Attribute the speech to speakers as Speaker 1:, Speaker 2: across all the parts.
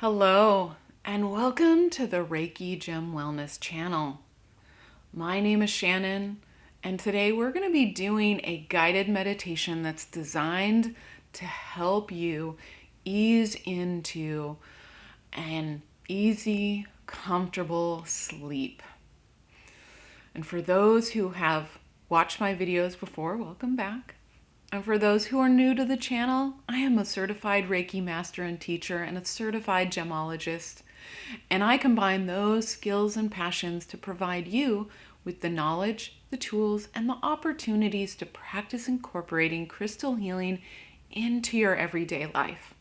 Speaker 1: Hello, and welcome to the Reiki Gem Wellness channel. My name is Shannon, and today we're going to be doing a guided meditation that's designed to help you ease into an easy, comfortable sleep. And for those who have watched my videos before, welcome back. And for those who are new to the channel, I am a certified Reiki master and teacher and a certified gemologist. And I combine those skills and passions to provide you with the knowledge, the tools, and the opportunities to practice incorporating crystal healing into your everyday life.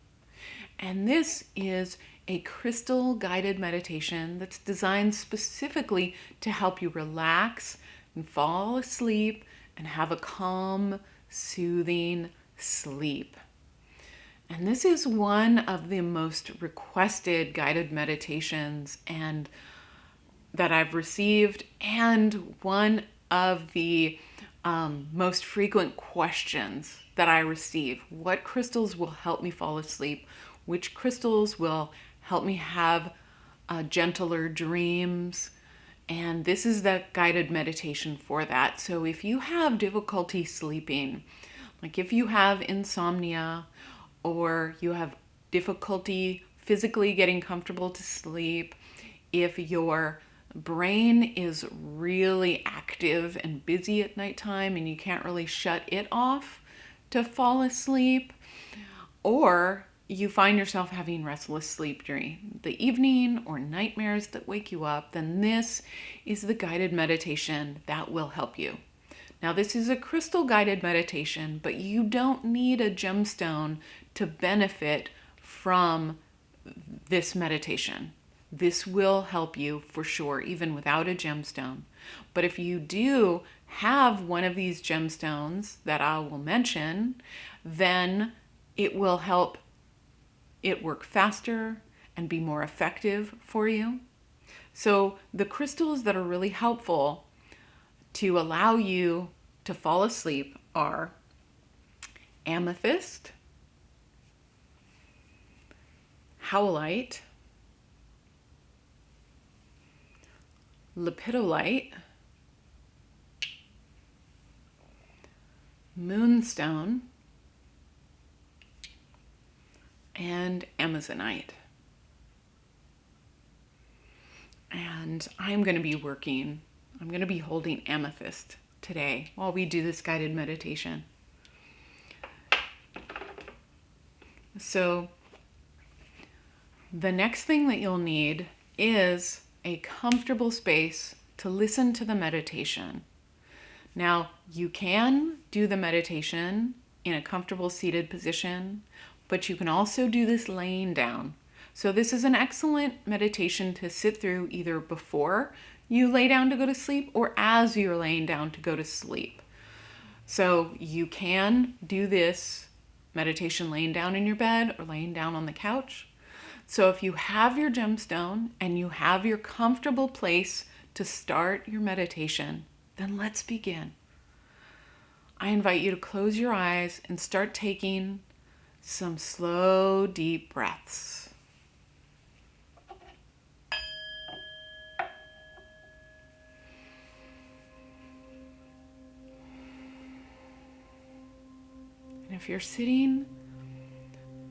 Speaker 1: And this is a crystal guided meditation that's designed specifically to help you relax and fall asleep and have a calm, soothing sleep. And this is one of the most requested guided meditations and that I've received, and one of the most frequent questions that I receive. What crystals will help me fall asleep? Which crystals will help me have gentler dreams? And this is the guided meditation for that. So if you have difficulty sleeping, like if you have insomnia or you have difficulty physically getting comfortable to sleep, if your brain is really active and busy at nighttime and you can't really shut it off to fall asleep, or you find yourself having restless sleep during the evening or nightmares that wake you up, then this is the guided meditation that will help you. Now, this is a crystal guided meditation, but you don't need a gemstone to benefit from this meditation. This will help you for sure, even without a gemstone. But if you do have one of these gemstones that I will mention, then it will help it work faster and be more effective for you. So the crystals that are really helpful to allow you to fall asleep are amethyst, howlite, lepidolite, moonstone, and amazonite. And I'm going to be holding amethyst today while we do this guided meditation. So the next thing that you'll need is a comfortable space to listen to the meditation. Now, you can do the meditation in a comfortable seated position, but you can also do this laying down. So this is an excellent meditation to sit through either before you lay down to go to sleep or as you're laying down to go to sleep. So you can do this meditation laying down in your bed or laying down on the couch. So if you have your gemstone and you have your comfortable place to start your meditation, then let's begin. I invite you to close your eyes and start taking some slow, deep breaths. And if you're sitting,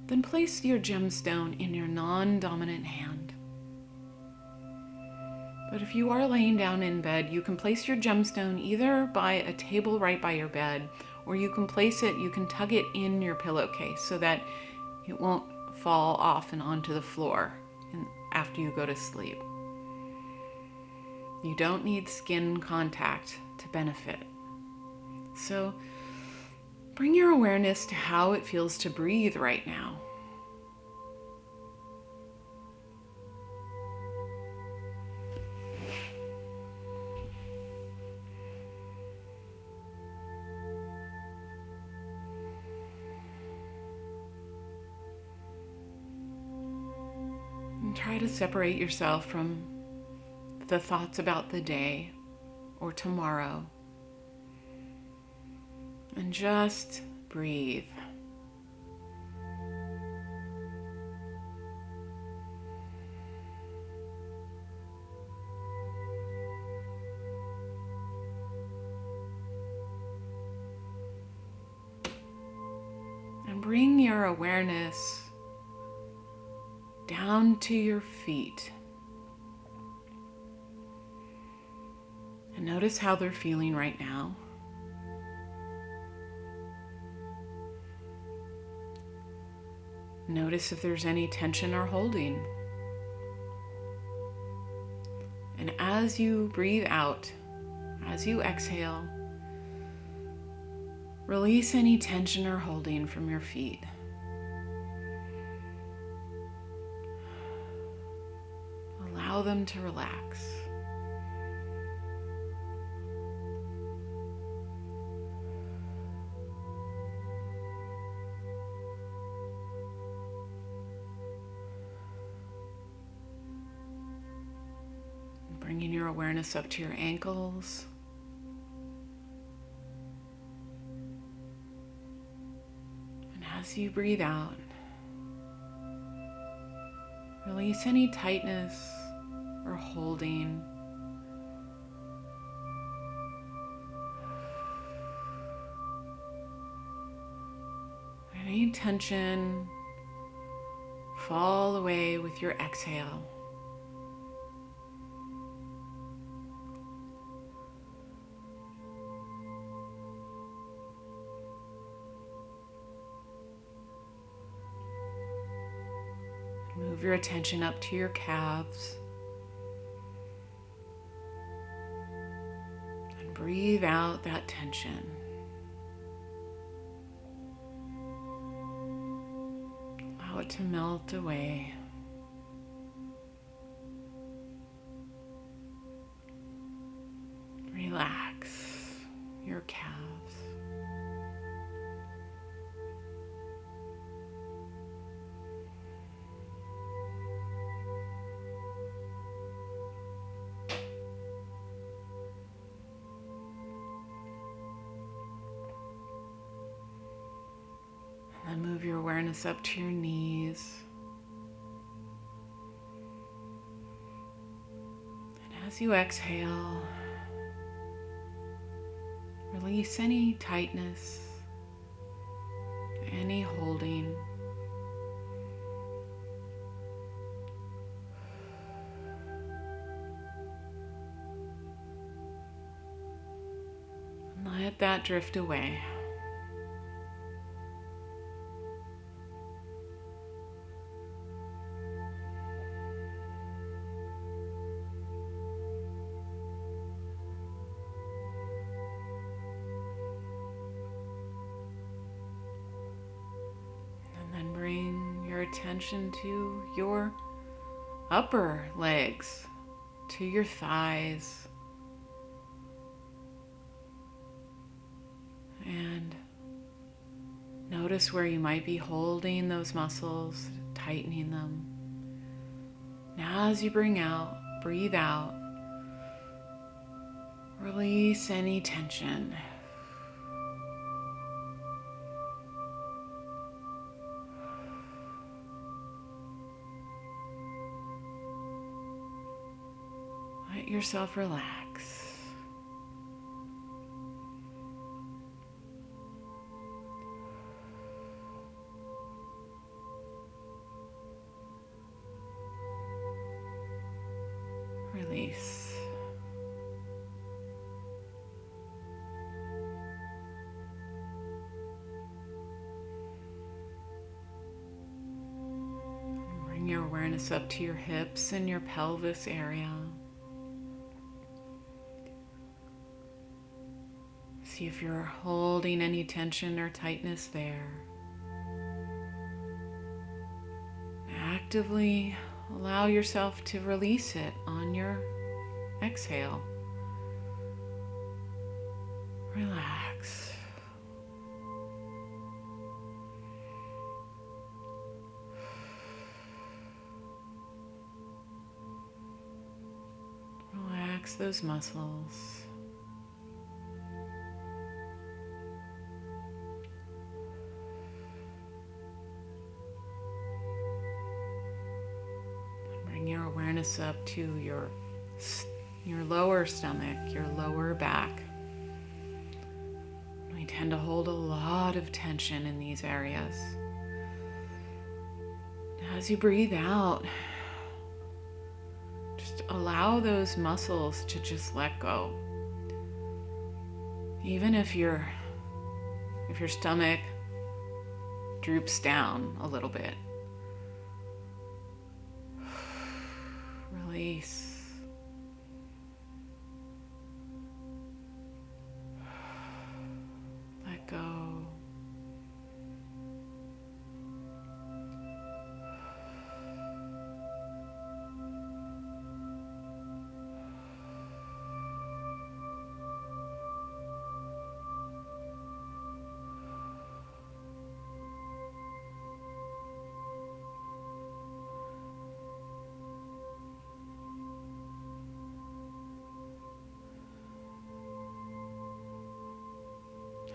Speaker 1: then place your gemstone in your non-dominant hand. But if you are laying down in bed, you can place your gemstone either by a table right by your bed, or you can tug it in your pillowcase so that it won't fall off and onto the floor after you go to sleep. You don't need skin contact to benefit. So bring your awareness to how it feels to breathe right now. And try to separate yourself from the thoughts about the day or tomorrow. And just breathe. bring your awareness down to your feet. And notice how they're feeling right now. Notice if there's any tension or holding. And as you breathe out, as you exhale, release any tension or holding from your feet. Allow them to relax. Bringing your awareness up to your ankles. And as you breathe out, release any tightness or holding. Any tension, fall away with your exhale. Move your attention up to your calves. And breathe out that tension. Allow it to melt away. Relax your calves. And move your awareness up to your knees. And as you exhale, release any tightness, any holding. And let that drift away. Bring your attention to your upper legs, to your thighs, and notice where you might be holding those muscles, tightening them. Now as you breathe out, release any tension. Let yourself relax. Release. Bring your awareness up to your hips and your pelvis area. See if you're holding any tension or tightness there. Actively allow yourself to release it on your exhale. Relax. Relax those muscles. Your awareness up to your lower stomach, your lower back. We tend to hold a lot of tension in these areas. As you breathe out, just allow those muscles to just let go. Even if your stomach droops down a little bit, release. Let go.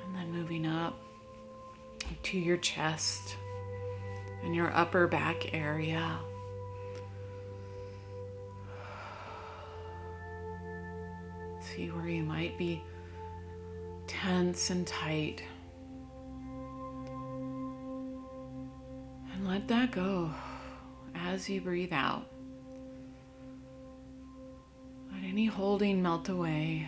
Speaker 1: And then moving up to your chest and your upper back area. See where you might be tense and tight. And let that go as you breathe out. Let any holding melt away.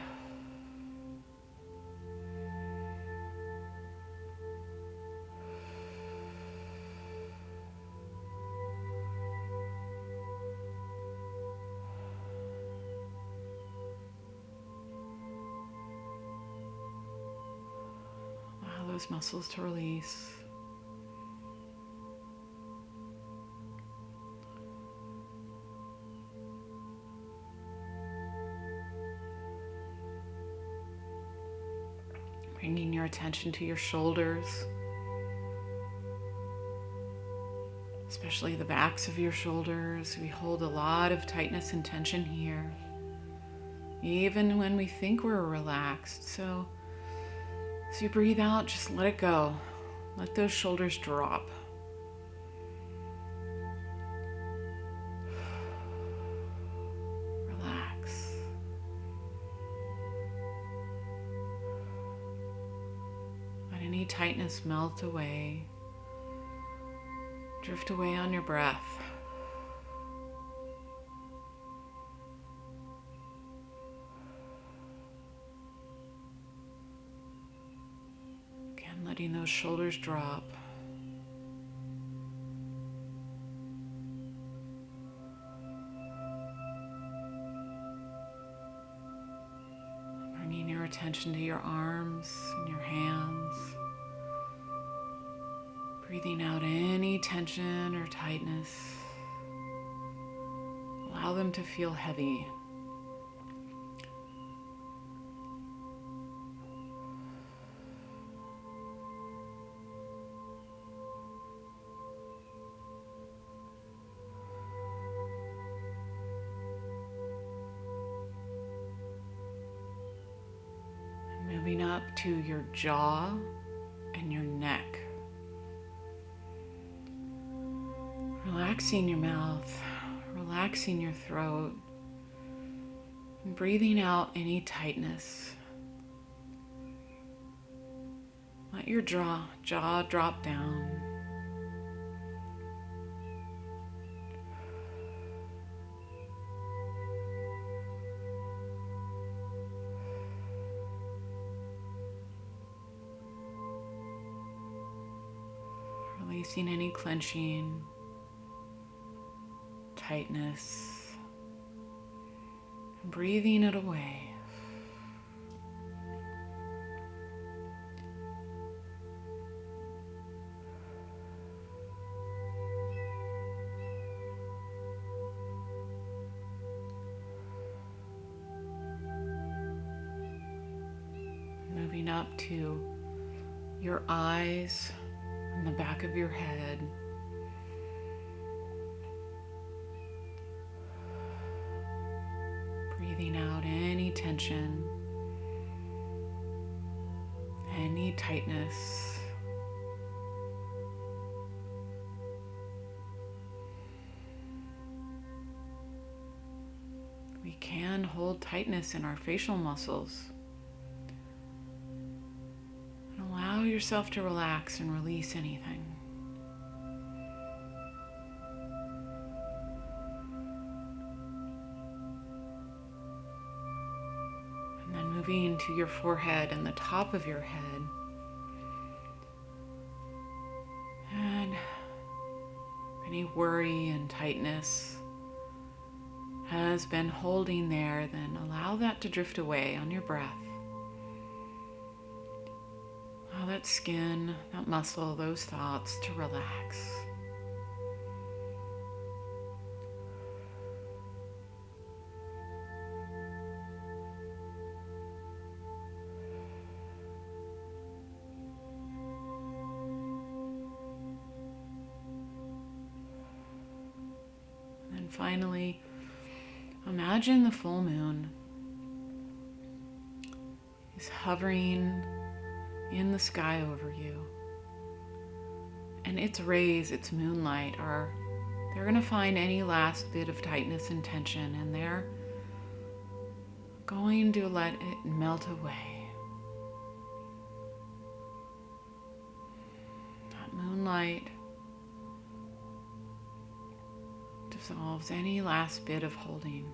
Speaker 1: Allow those muscles to release. Bringing your attention to your shoulders, especially the backs of your shoulders. We hold a lot of tightness and tension here, even when we think we're relaxed. So as you breathe out, just let it go. Let those shoulders drop. Relax. Let any tightness melt away. Drift away on your breath. Again, letting those shoulders drop. Bringing your attention to your arms and your hands. Breathing out any tension or tightness. Allow them to feel heavy. And moving up to your jaw and your neck. Relaxing your mouth, relaxing your throat, and breathing out any tightness. Let your jaw drop down. Releasing any clenching, tightness, and breathing it away. Moving up to your eyes and the back of your head. Breathing out any tension, any tightness. We can hold tightness in our facial muscles. And yourself to relax and release anything. And then moving to your forehead and the top of your head. And any worry and tightness has been holding there, then allow that to drift away on your breath. Allow that skin, that muscle, those thoughts to relax. And then finally, imagine the full moon is hovering in the sky over you. And its rays, its moonlight, they're going to find any last bit of tightness and tension, and they're going to let it melt away. That moonlight dissolves any last bit of holding.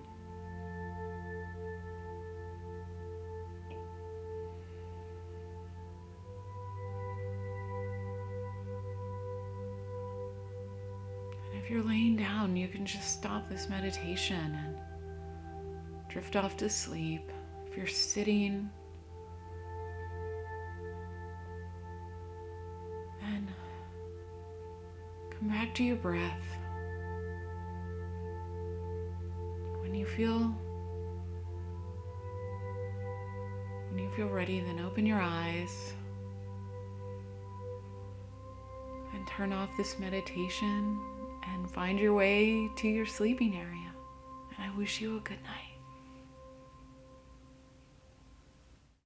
Speaker 1: And if you're laying down, you can just stop this meditation and drift off to sleep. If you're sitting, then come back to your breath. When you feel ready, then open your eyes and turn off this meditation and find your way to your sleeping area. And I wish you a good night.